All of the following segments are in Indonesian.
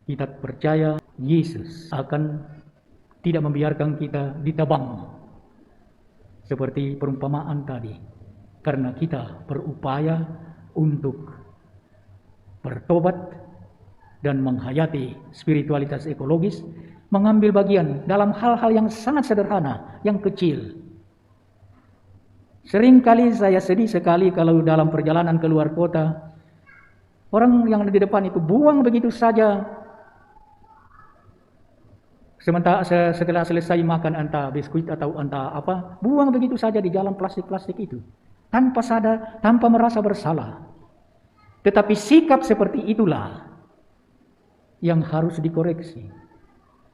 Kita percaya Yesus akan tidak membiarkan kita ditebang seperti perumpamaan tadi, karena kita berupaya untuk bertobat dan menghayati spiritualitas ekologis, mengambil bagian dalam hal-hal yang sangat sederhana, yang kecil. Seringkali saya sedih sekali kalau dalam perjalanan keluar kota, orang yang di depan itu buang begitu saja. Sementara setelah selesai makan entah biskuit atau entah apa, buang begitu saja di jalan plastik-plastik itu. Tanpa sadar, tanpa merasa bersalah. Tetapi sikap seperti itulah yang harus dikoreksi.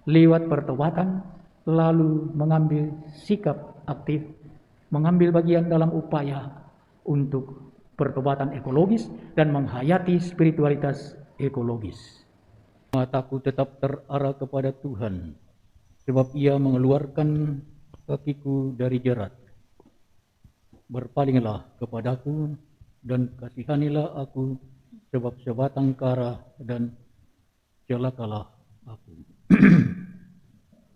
Lewat pertobatan, lalu mengambil sikap aktif, mengambil bagian dalam upaya untuk pertobatan ekologis dan menghayati spiritualitas ekologis. Mataku tetap terarah kepada Tuhan, sebab Ia mengeluarkan kakiku dari jerat. Berpalinglah kepadaku dan kasihanilah aku, sebab sebatang kara dan celakalah aku.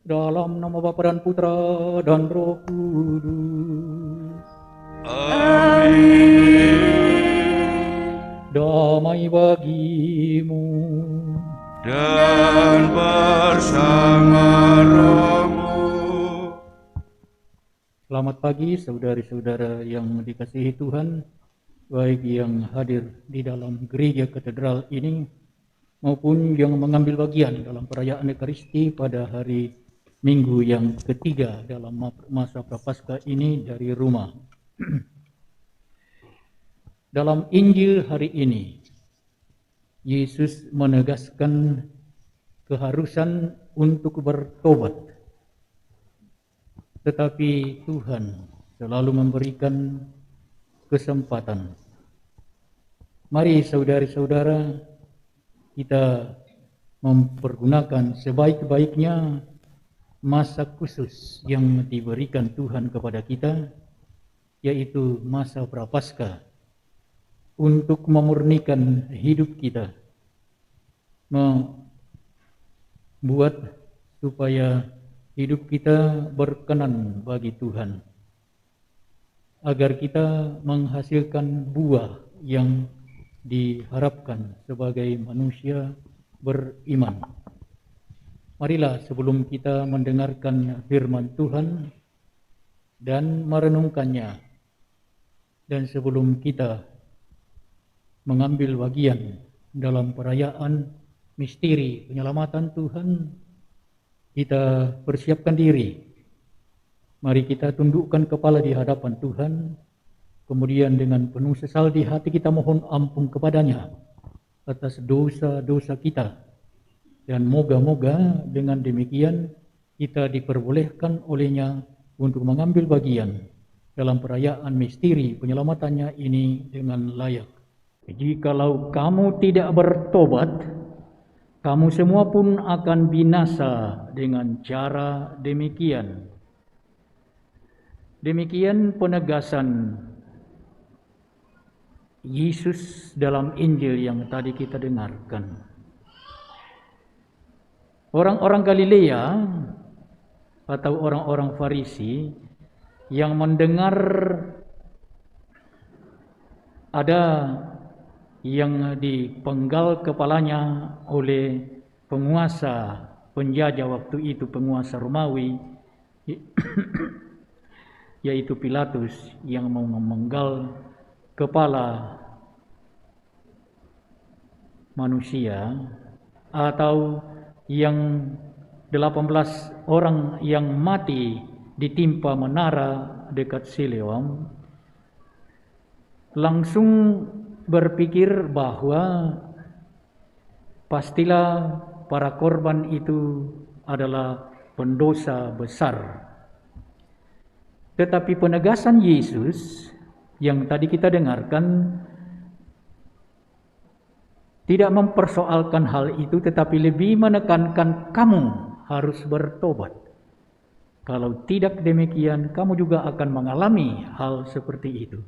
Dalam nama Bapa dan Putra dan Roh Kudus. Amin. Damai bagimu dan bersama rohmu. Selamat pagi saudari-saudara yang dikasihi Tuhan, baik yang hadir di dalam gereja katedral ini maupun yang mengambil bagian dalam perayaan Ekaristi pada hari Minggu yang ketiga dalam masa Prapaskah ini dari rumah. Dalam Injil hari ini, Yesus menegaskan keharusan untuk bertobat. Tetapi Tuhan selalu memberikan kesempatan. Mari saudari-saudara, kita mempergunakan sebaik-baiknya masa khusus yang diberikan Tuhan kepada kita, yaitu masa Prapaskah, untuk memurnikan hidup kita, membuat supaya hidup kita berkenan bagi Tuhan, agar kita menghasilkan buah yang diharapkan sebagai manusia beriman. Marilah sebelum kita mendengarkan firman Tuhan dan merenungkannya, dan sebelum kita mengambil bagian dalam perayaan misteri penyelamatan Tuhan, kita persiapkan diri. Mari kita tundukkan kepala di hadapan Tuhan, kemudian dengan penuh sesal di hati kita mohon ampun kepadanya atas dosa-dosa kita, dan moga-moga dengan demikian kita diperbolehkan olehnya untuk mengambil bagian dalam perayaan misteri penyelamatannya ini dengan layak. Jikalau kamu tidak bertobat, kamu semua pun akan binasa dengan cara demikian. Demikian penegasan Yesus dalam Injil yang tadi kita dengarkan. Orang-orang Galilea atau orang-orang Farisi yang mendengar ada yang dipenggal kepalanya oleh penguasa penjajah waktu itu, penguasa Romawi, yaitu Pilatus, yang mau memenggal kepala manusia, atau yang 18 orang yang mati ditimpa menara dekat Siloam, langsung berpikir bahwa pastilah para korban itu adalah pendosa besar. Tetapi penegasan Yesus yang tadi kita dengarkan tidak mempersoalkan hal itu, tetapi lebih menekankan kamu harus bertobat. Kalau tidak demikian, kamu juga akan mengalami hal seperti itu.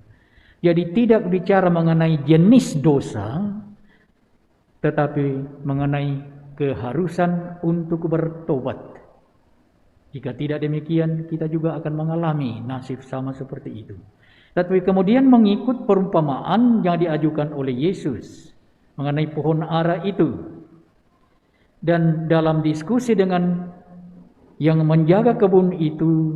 Jadi tidak bicara mengenai jenis dosa, tetapi mengenai keharusan untuk bertobat. Jika tidak demikian, kita juga akan mengalami nasib sama seperti itu. Tetapi kemudian mengikut perumpamaan yang diajukan oleh Yesus mengenai pohon ara itu. Dan dalam diskusi dengan yang menjaga kebun itu,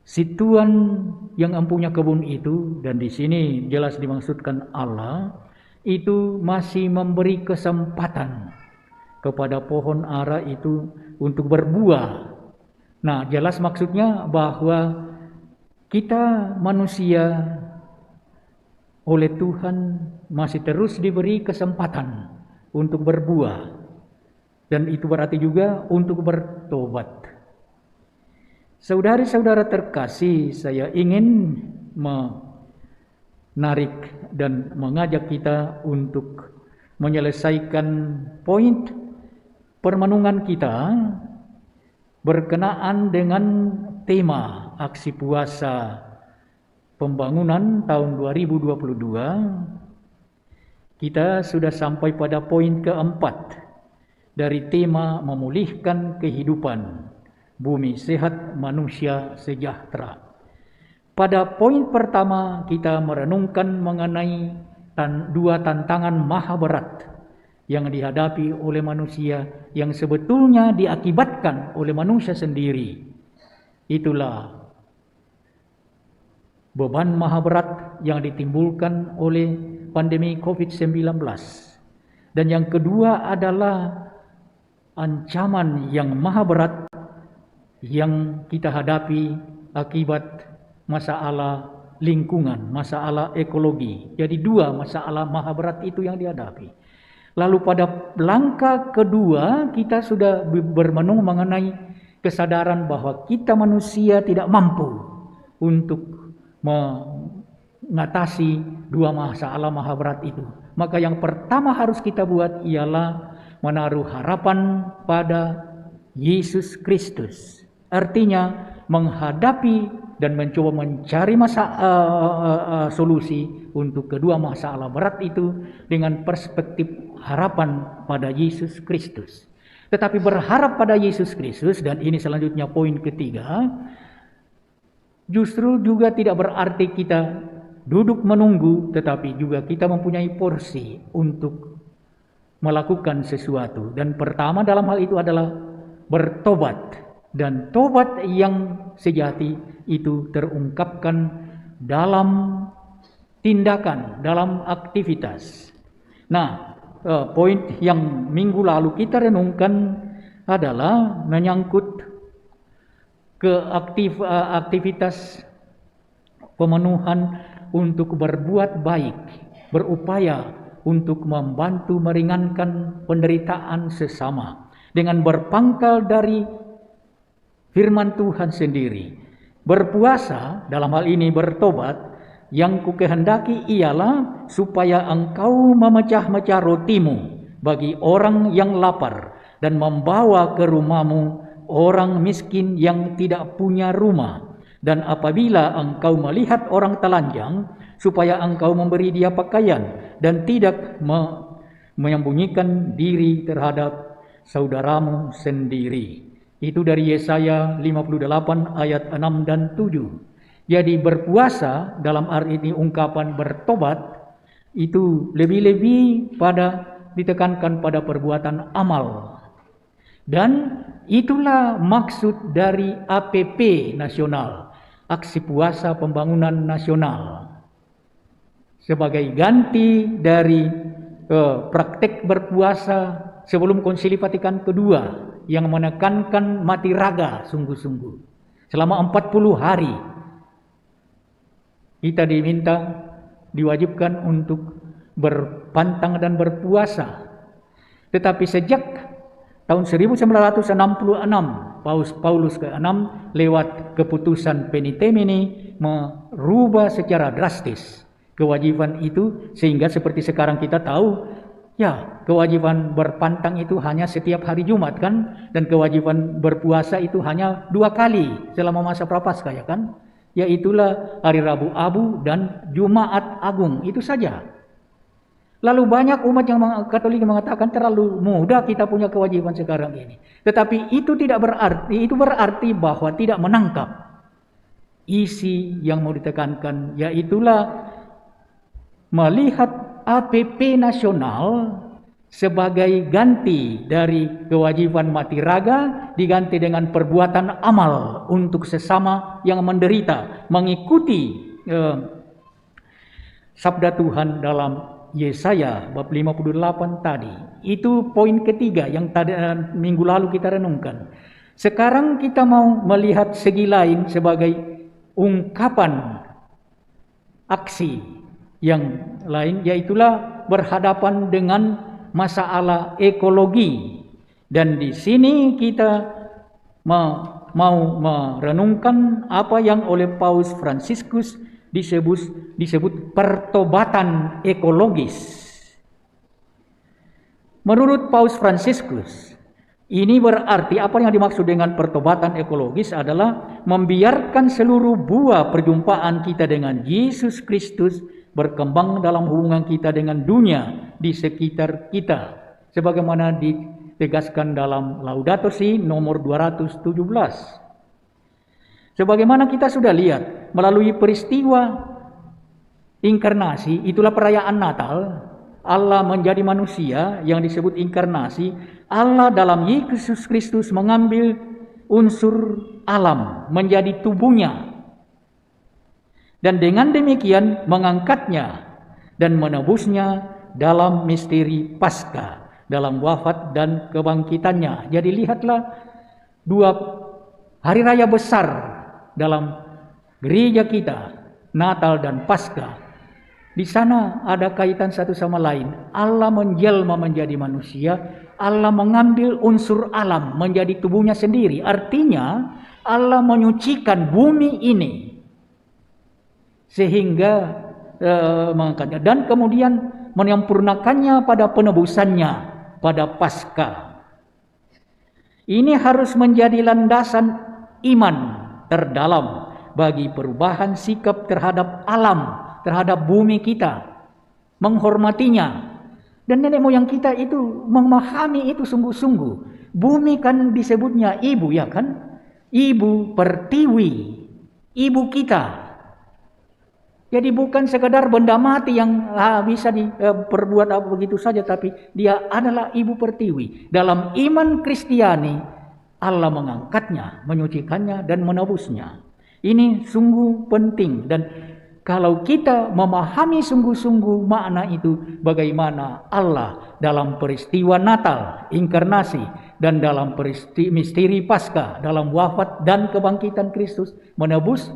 si Tuan yang mempunyai kebun itu, dan di sini jelas dimaksudkan Allah, itu masih memberi kesempatan kepada pohon ara itu untuk berbuah. Nah, jelas maksudnya bahwa kita manusia oleh Tuhan masih terus diberi kesempatan untuk berbuah. Dan itu berarti juga untuk bertobat. Saudari-saudara terkasih, saya ingin menarik dan mengajak kita untuk menyelesaikan poin permenungan kita berkenaan dengan tema aksi puasa pembangunan tahun 2022. Kita sudah sampai pada poin keempat dari tema memulihkan kehidupan, bumi sehat, manusia sejahtera. Pada poin pertama kita merenungkan mengenai dua tantangan maha berat yang dihadapi oleh manusia, yang sebetulnya diakibatkan oleh manusia sendiri. Itulah beban maha berat yang ditimbulkan oleh pandemi COVID-19. Dan yang kedua adalah ancaman yang maha berat yang kita hadapi akibat masalah lingkungan, masalah ekologi. Jadi dua masalah maha berat itu yang dihadapi. Lalu pada langkah kedua kita sudah bermenung mengenai kesadaran bahwa kita manusia tidak mampu untuk mengatasi dua masalah maha berat itu. Maka yang pertama harus kita buat ialah menaruh harapan pada Yesus Kristus. Artinya menghadapi dan mencoba mencari solusi untuk kedua masalah berat itu dengan perspektif harapan pada Yesus Kristus. Tetapi berharap pada Yesus Kristus, dan ini selanjutnya poin ketiga, justru juga tidak berarti kita duduk menunggu, tetapi juga kita mempunyai porsi untuk melakukan sesuatu. Dan pertama dalam hal itu adalah bertobat. Dan tobat yang sejati itu terungkapkan dalam tindakan, dalam aktivitas. Nah, poin yang minggu lalu kita renungkan adalah menyangkut ke aktivitas pemenuhan untuk berbuat baik, berupaya untuk membantu meringankan penderitaan sesama dengan berpangkal dari firman Tuhan sendiri. Berpuasa, dalam hal ini bertobat, yang kukehendaki ialah supaya engkau memecah-mecah rotimu bagi orang yang lapar dan membawa ke rumahmu orang miskin yang tidak punya rumah. Dan apabila engkau melihat orang telanjang, supaya engkau memberi dia pakaian dan tidak menyembunyikan diri terhadap saudaramu sendiri. Itu dari Yesaya 58 ayat 6 dan 7. Jadi berpuasa dalam arti ini ungkapan bertobat itu lebih-lebih ditekankan pada perbuatan amal. Dan itulah maksud dari APP nasional, Aksi Puasa Pembangunan Nasional. Sebagai ganti dari praktek berpuasa sebelum Konsili Vatikan kedua yang menekankan mati raga sungguh-sungguh. Selama 40 hari kita diwajibkan untuk berpantang dan berpuasa. Tetapi sejak tahun 1966 Paulus ke-6 lewat keputusan Penitemini merubah secara drastis kewajiban itu, sehingga seperti sekarang kita tahu, ya, kewajiban berpantang itu hanya setiap hari Jumat kan, dan kewajiban berpuasa itu hanya 2 kali selama masa Prapaskah, ya kan? Yaitulah hari Rabu Abu dan Jumat Agung, itu saja. Lalu banyak umat yang Katolik mengatakan terlalu mudah kita punya kewajiban sekarang ini. Tetapi itu berarti bahwa tidak menangkap isi yang mau ditekankan, yaitulah melihat APP nasional sebagai ganti dari kewajiban mati raga, diganti dengan perbuatan amal untuk sesama yang menderita, mengikuti sabda Tuhan dalam Yesaya bab 58 tadi. Itu poin ketiga yang tadi minggu lalu kita renungkan. Sekarang kita mau melihat segi lain sebagai ungkapan aksi yang lain, yaitulah berhadapan dengan masalah ekologi. Dan di sini kita mau merenungkan apa yang oleh Paus Fransiskus disebut pertobatan ekologis. Menurut Paus Fransiskus, ini berarti apa yang dimaksud dengan pertobatan ekologis adalah membiarkan seluruh buah perjumpaan kita dengan Yesus Kristus berkembang dalam hubungan kita dengan dunia di sekitar kita, sebagaimana ditegaskan dalam Laudato Si nomor 217. Sebagaimana kita sudah lihat melalui peristiwa inkarnasi, itulah perayaan Natal, Allah menjadi manusia yang disebut inkarnasi. Allah dalam Yesus Kristus mengambil unsur alam menjadi tubuhnya, dan dengan demikian mengangkatnya dan menebusnya dalam misteri Paskah, dalam wafat dan kebangkitannya. Jadi lihatlah dua hari raya besar dalam gereja kita, Natal dan Paskah. Di sana ada kaitan satu sama lain. Allah menjelma menjadi manusia, Allah mengambil unsur alam menjadi tubuhnya sendiri. Artinya Allah menyucikan bumi ini sehingga mengangkatnya, dan kemudian menyempurnakannya pada penebusannya pada Paskah. Ini harus menjadi landasan iman terdalam bagi perubahan sikap terhadap alam, terhadap bumi kita, menghormatinya. Dan nenek moyang kita itu memahami itu sungguh-sungguh. Bumi kan disebutnya ibu, ya kan? Ibu pertiwi, ibu kita. Jadi bukan sekadar benda mati yang bisa diperbuat apa begitu saja, tapi dia adalah ibu pertiwi. Dalam iman Kristiani, Allah mengangkatnya, menyucikannya, dan menebusnya. Ini sungguh penting. Dan kalau kita memahami sungguh-sungguh makna itu, bagaimana Allah dalam peristiwa Natal, inkarnasi, dan dalam misteri Paskah, dalam wafat dan kebangkitan Kristus, menebus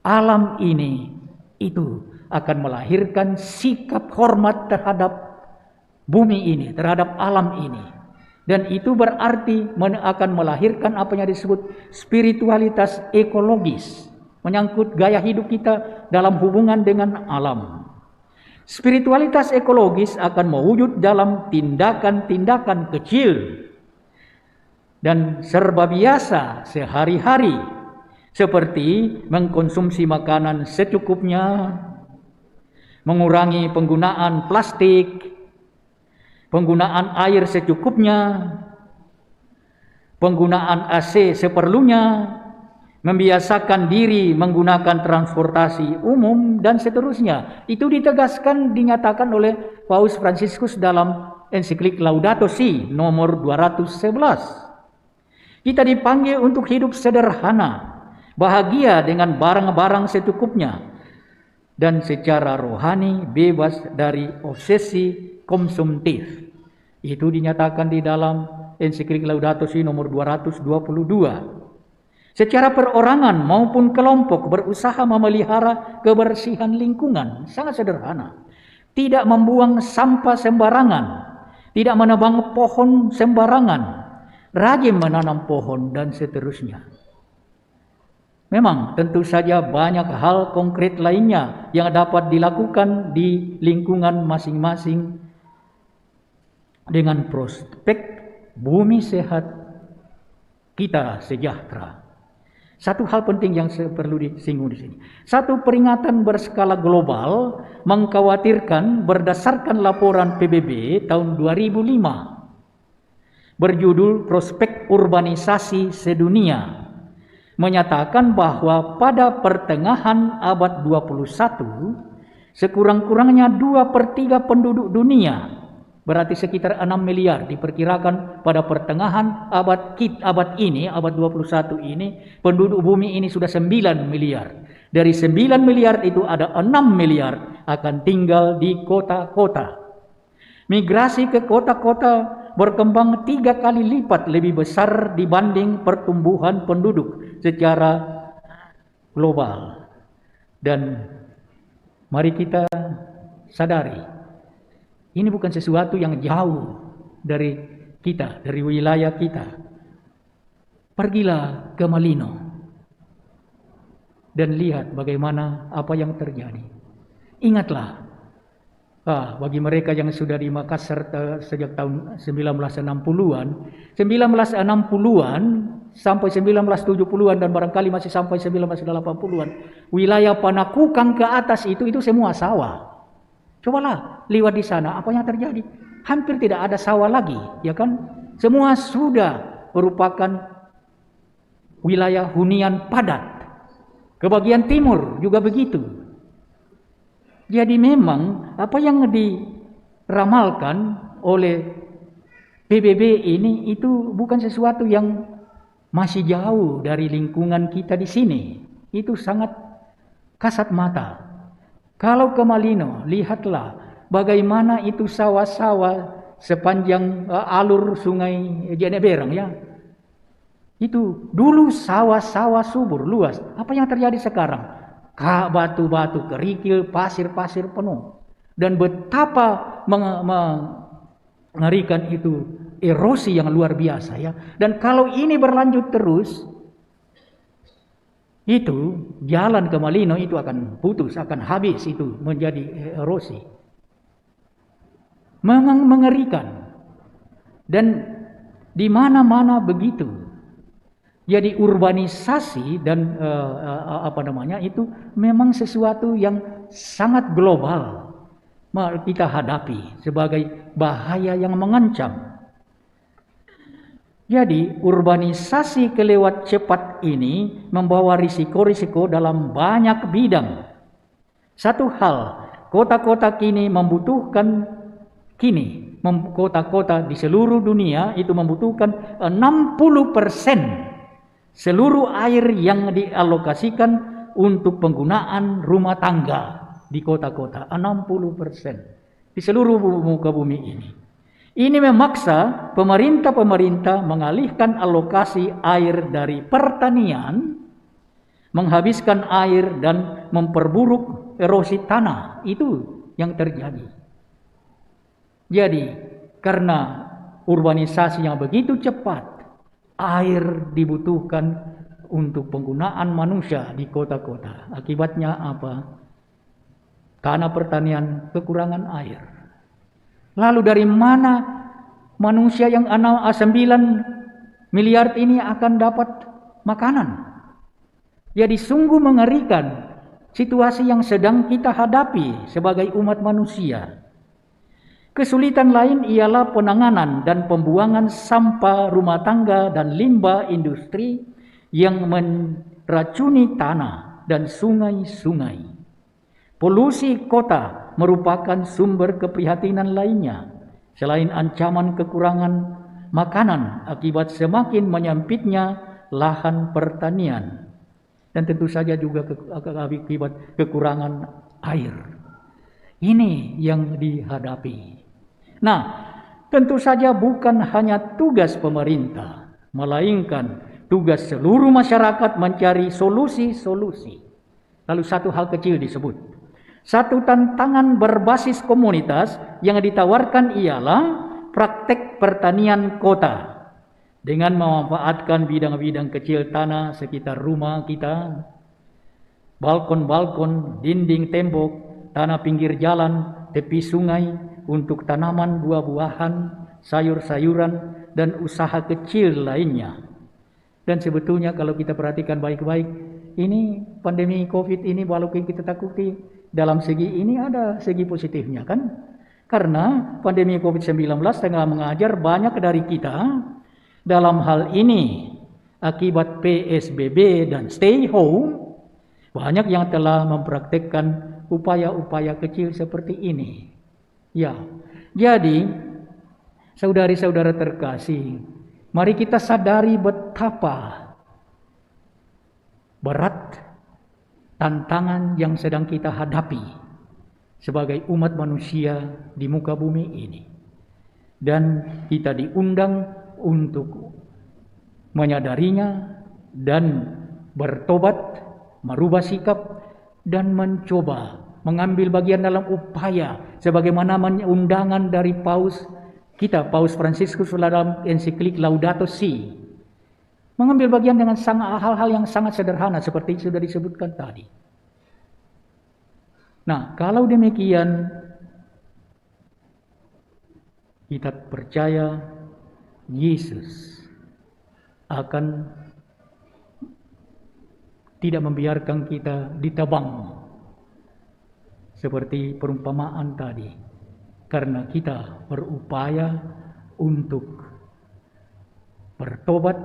alam ini, itu akan melahirkan sikap hormat terhadap bumi ini, terhadap alam ini. Dan itu berarti akan melahirkan apa yang disebut spiritualitas ekologis, menyangkut gaya hidup kita dalam hubungan dengan alam. Spiritualitas ekologis akan mewujud dalam tindakan-tindakan kecil dan serba biasa sehari-hari, seperti mengkonsumsi makanan secukupnya, mengurangi penggunaan plastik, penggunaan air secukupnya, penggunaan AC seperlunya, membiasakan diri menggunakan transportasi umum, dan seterusnya. Itu ditegaskan, dinyatakan oleh Paus Fransiskus dalam ensiklik Laudato Si nomor 211. Kita dipanggil untuk hidup sederhana, bahagia dengan barang-barang secukupnya, dan secara rohani bebas dari obsesi konsumtif. Itu dinyatakan di dalam ensiklik Laudato Si nomor 222. Secara perorangan maupun kelompok berusaha memelihara kebersihan lingkungan, sangat sederhana. Tidak membuang sampah sembarangan, tidak menebang pohon sembarangan, rajin menanam pohon, dan seterusnya. Memang tentu saja banyak hal konkret lainnya yang dapat dilakukan di lingkungan masing-masing dengan prospek bumi sehat, kita sejahtera. Satu hal penting yang perlu disinggung di sini. Satu peringatan berskala global mengkhawatirkan berdasarkan laporan PBB tahun 2005 berjudul Prospek Urbanisasi Sedunia, menyatakan bahwa pada pertengahan abad 21 sekurang-kurangnya 2/3 penduduk dunia, berarti sekitar 6 miliar diperkirakan pada pertengahan abad ini, abad 21 ini, penduduk bumi ini sudah 9 miliar. Dari 9 miliar itu ada 6 miliar akan tinggal di kota-kota. Migrasi ke kota-kota berkembang 3 kali lipat lebih besar dibanding pertumbuhan penduduk secara global. Dan mari kita sadari, ini bukan sesuatu yang jauh dari kita, dari wilayah kita. Pergilah ke Malino dan lihat bagaimana apa yang terjadi. Ingatlah, bagi mereka yang sudah di Makassar sejak tahun 1960-an, 1960-an sampai 1970-an dan barangkali masih sampai 1980-an, wilayah Panakukang ke atas itu semua sawah. Cobalah lewat di sana, apa yang terjadi? Hampir tidak ada sawah lagi, ya kan? Semua sudah merupakan wilayah hunian padat. Ke bagian timur juga begitu. Jadi memang apa yang diramalkan oleh PBB ini itu bukan sesuatu yang masih jauh dari lingkungan kita di sini. Itu sangat kasat mata. Kalau ke Malino, lihatlah bagaimana itu sawah-sawah sepanjang alur sungai Jeneberang, ya. Itu dulu sawah-sawah subur, luas. Apa yang terjadi sekarang? Batu-batu kerikil, pasir-pasir penuh. Dan betapa mengerikan itu erosi yang luar biasa, ya. Dan kalau ini berlanjut terus, itu jalan ke Malino itu akan putus, akan habis, itu menjadi erosi. Memang mengerikan. Dan di mana-mana begitu. Jadi urbanisasi dan itu memang sesuatu yang sangat global kita hadapi sebagai bahaya yang mengancam. Jadi urbanisasi kelewat cepat ini membawa risiko-risiko dalam banyak bidang. Satu hal, kota-kota kota-kota di seluruh dunia itu membutuhkan 60% seluruh air yang dialokasikan untuk penggunaan rumah tangga di kota-kota. 60% di seluruh muka bumi ini. Ini memaksa pemerintah mengalihkan alokasi air dari pertanian, menghabiskan air dan memperburuk erosi tanah. Itu yang terjadi. Jadi, karena urbanisasi yang begitu cepat, air dibutuhkan untuk penggunaan manusia di kota-kota. Akibatnya apa? Tanah pertanian kekurangan air. Lalu dari mana manusia yang 9 miliar ini akan dapat makanan? Jadi sungguh mengerikan situasi yang sedang kita hadapi sebagai umat manusia. Kesulitan lain ialah penanganan dan pembuangan sampah rumah tangga dan limbah industri yang meracuni tanah dan sungai-sungai. Polusi kota merupakan sumber keprihatinan lainnya, selain ancaman kekurangan makanan akibat semakin menyempitnya lahan pertanian, dan tentu saja juga akibat kekurangan air. Ini yang dihadapi. Nah, tentu saja bukan hanya tugas pemerintah, melainkan tugas seluruh masyarakat mencari solusi-solusi. Lalu satu hal kecil disebut. Satu tantangan berbasis komunitas yang ditawarkan ialah praktek pertanian kota dengan memanfaatkan bidang-bidang kecil tanah sekitar rumah kita, balkon-balkon, dinding tembok, tanah pinggir jalan, tepi sungai untuk tanaman buah-buahan, sayur-sayuran, dan usaha kecil lainnya. Dan sebetulnya kalau kita perhatikan baik-baik, ini pandemi COVID ini walaupun kita takuti, dalam segi ini ada segi positifnya kan? Karena pandemi COVID-19 telah mengajar banyak dari kita dalam hal ini akibat PSBB dan stay home, banyak yang telah mempraktekkan upaya-upaya kecil seperti ini. Ya, jadi saudari-saudara terkasih, mari kita sadari betapa berat tantangan yang sedang kita hadapi sebagai umat manusia di muka bumi ini. Dan kita diundang untuk menyadarinya dan bertobat, merubah sikap, dan mencoba mengambil bagian dalam upaya sebagaimana undangan dari Paus Fransiskus dalam ensiklik Laudato Si, mengambil bagian dengan hal-hal yang sangat sederhana seperti sudah disebutkan tadi. Nah, kalau demikian kita percaya Yesus akan tidak membiarkan kita ditebang seperti perumpamaan tadi, karena kita berupaya untuk bertobat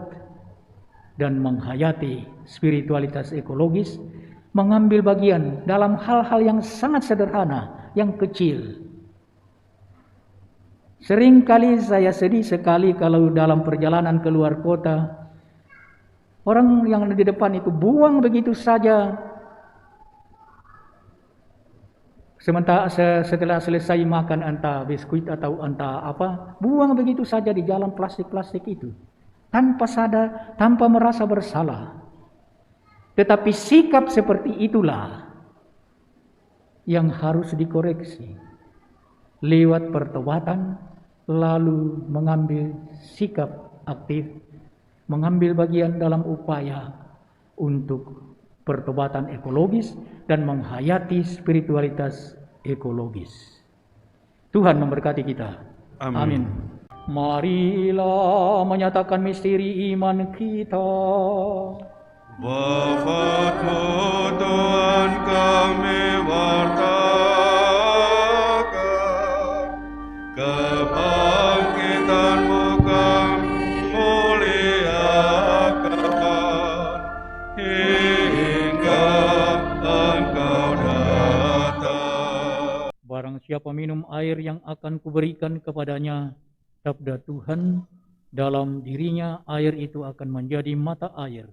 dan menghayati spiritualitas ekologis, mengambil bagian dalam hal-hal yang sangat sederhana, yang kecil. Seringkali saya sedih sekali kalau dalam perjalanan keluar kota, orang yang di depan itu buang begitu saja. Setelah selesai makan entah biskuit atau entah apa, buang begitu saja di jalan plastik-plastik itu. Tanpa merasa bersalah. Tetapi sikap seperti itulah yang harus dikoreksi. Lewat pertobatan, lalu mengambil sikap aktif, mengambil bagian dalam upaya untuk pertobatan ekologis dan menghayati spiritualitas ekologis. Tuhan memberkati kita. Amin. Marilah menyatakan misteri iman kita. Bapa Tuhan kami wartakan, kebangkitan-Mu kami muliakan, hingga Engkau datang. Barang siapa minum air yang akan kuberikan kepadanya, sabda Tuhan, dalam dirinya air itu akan menjadi mata air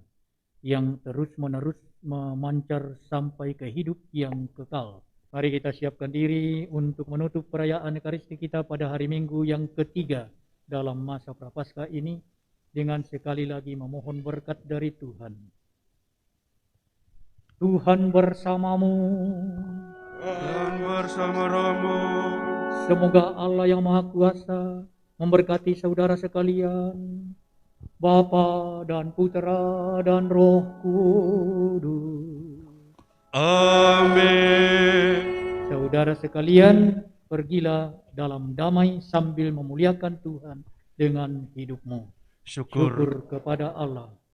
yang terus-menerus memancar sampai ke hidup yang kekal. Mari kita siapkan diri untuk menutup perayaan Ekaristi kita pada hari Minggu yang ketiga dalam masa Prapaskah ini dengan sekali lagi memohon berkat dari Tuhan. Tuhan bersamamu. Tuhan bersama rohmu. Semoga Allah yang Maha Kuasa memberkati saudara sekalian, Bapa dan Putera dan Roh Kudus. Amin. Saudara sekalian, pergilah dalam damai sambil memuliakan Tuhan dengan hidupmu. Syukur kepada Allah.